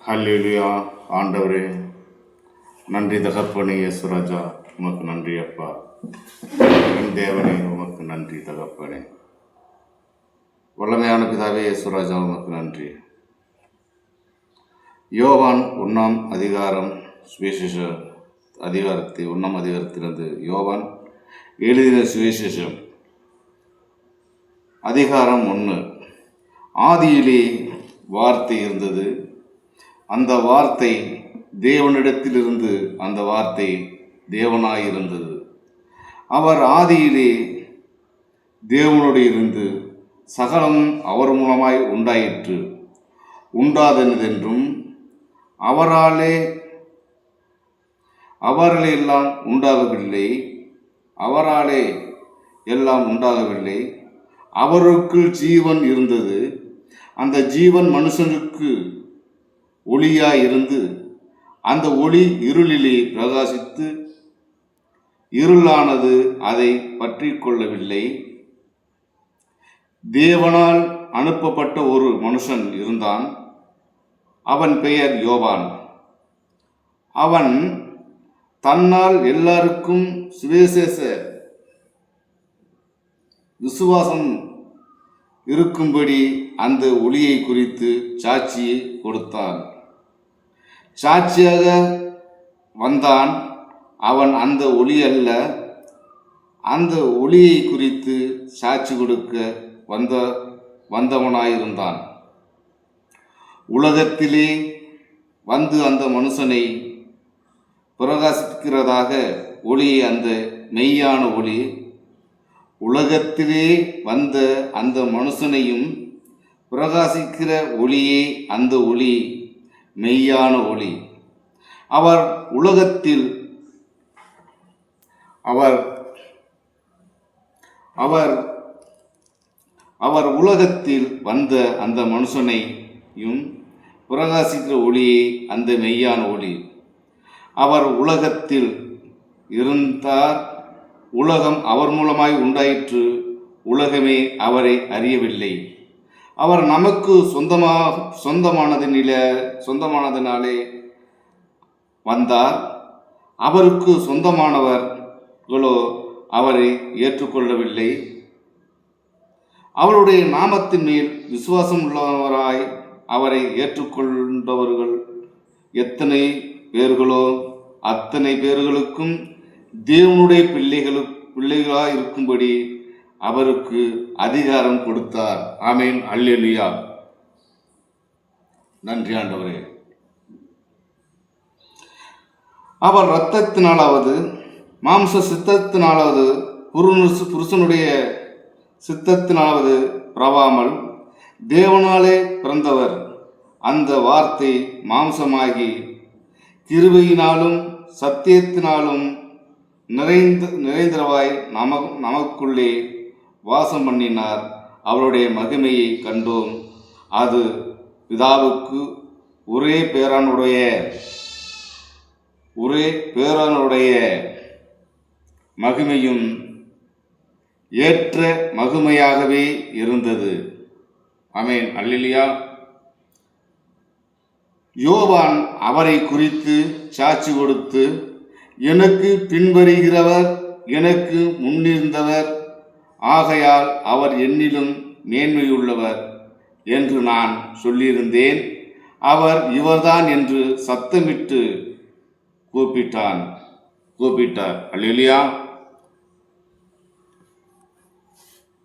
ஹல்லேலூயா. ஆண்டவரே, நன்றி தகப்பனே. இயேசுராஜா, உமக்கு நன்றி அப்பா. என் தேவனே, உமக்கு நன்றி தகப்பனே. வல்லமையான பிதாவே இயேசுராஜா, உமக்கு நன்றி. யோவான் 1 அதிகாரம் சுவிசேஷ அதிகாரத்தை 1 அதிகாரத்திலிருந்து யோவான் எழுதின சுவிசேஷம் அதிகாரம் 1. ஆதியிலே வார்த்தை இருந்தது, அந்த வார்த்தை தேவனிடத்திலிருந்து, அந்த வார்த்தை தேவனாயிருந்தது. அவர் ஆதியிலே தேவனோடு இருந்து சகலம் அவர் மூலமாய் உண்டாயிற்று. உண்டாதனதென்றும் அவராலே எல்லாம் உண்டாகவில்லை, அவராலே எல்லாம் உண்டாகவில்லை. அவருக்குள் ஜீவன் இருந்தது, அந்த ஜீவன் மனுஷனுக்கு ஒளியாயிருந்து அந்த ஒளி இருளிலே பிரகாசித்து இருளானது அதை பற்றி கொள்ளவில்லை. தேவனால் அனுப்பப்பட்ட ஒரு மனுஷன் இருந்தான், அவன் பெயர் யோவான். அவன் தன்னால் எல்லாருக்கும் சுவிசேஷ விசுவாசம் இருக்கும்படி அந்த ஒளியை குறித்து சாட்சியை கொடுத்தான். சாட்சியாக வந்தான். அவன் அந்த ஒளி அல்ல, அந்த ஒளியை குறித்து சாட்சி கொடுக்க வந்தவனாயிருந்தான். உலகத்திலே வந்து அந்த மனுஷனை பிரகாசிக்கிறதாக ஒளி, அந்த மெய்யான ஒளி, உலகத்திலே வந்த அந்த மனுஷனையும் பிரகாசிக்கிற ஒளியே அந்த ஒளி, மெய்யான ஒளி. அவர் உலகத்தில் வந்த அந்த மனுஷனையும் பிரகாசிக்கிற ஒளியே அந்த மெய்யான ஒளி. அவர் உலகத்தில் இருந்தார், உலகம் அவர் மூலமாய் உண்டாயிற்று, உலகமே அவரை அறியவில்லை. அவர் நமக்கு சொந்தமானதினாலே வந்தார். அவருக்கு சொந்தமானவர்களோ அவரை ஏற்றுக்கொள்ளவில்லை. அவருடைய நாமத்தின் மேல் விசுவாசம் உள்ளவராய் அவரை ஏற்றுக்கொண்டவர்கள் எத்தனை பேர்களோ அத்தனை பேர்களுக்கும் தேவனுடைய பிள்ளைகளாய் இருக்கும்படி அவருக்கு அதிகாரம் கொடுத்தார். ஆமேன். அல்லேலூயா. நன்றி ஆண்டவரே. அவர் இரத்தத்தினாலாவது மாம்ச சித்தத்தினாலாவது புருஷனுடைய சித்தத்தினாலாவது பிறவாமல் தேவனாலே பிறந்தவர். அந்த வார்த்தை மாம்சமாகி கிருபையினாலும் சத்தியத்தினாலும் நிறைந்தவாய் நமக்குள்ளே வாசம் பண்ணினார். அவருடைய மகிமையை கண்டோம். அது பிதாவுக்கு ஒரே பேரானுடைய மகிமையும் ஏற்ற மகிமையாகவே இருந்தது. ஆமென். அல்லேலூயா. யோவான் அவரை குறித்து சாட்சி கொடுத்து, எனக்கு பின்வருகிறவர் எனக்கு முன்னிருந்தவர், ஆகையால் அவர் என்னிலும் மேன்மையுள்ளவர் என்று நான் சொல்லியிருந்தேன். அவர் இவர்தான் என்று சத்தமிட்டு கூப்பிட்டார். அல்லேலூயா.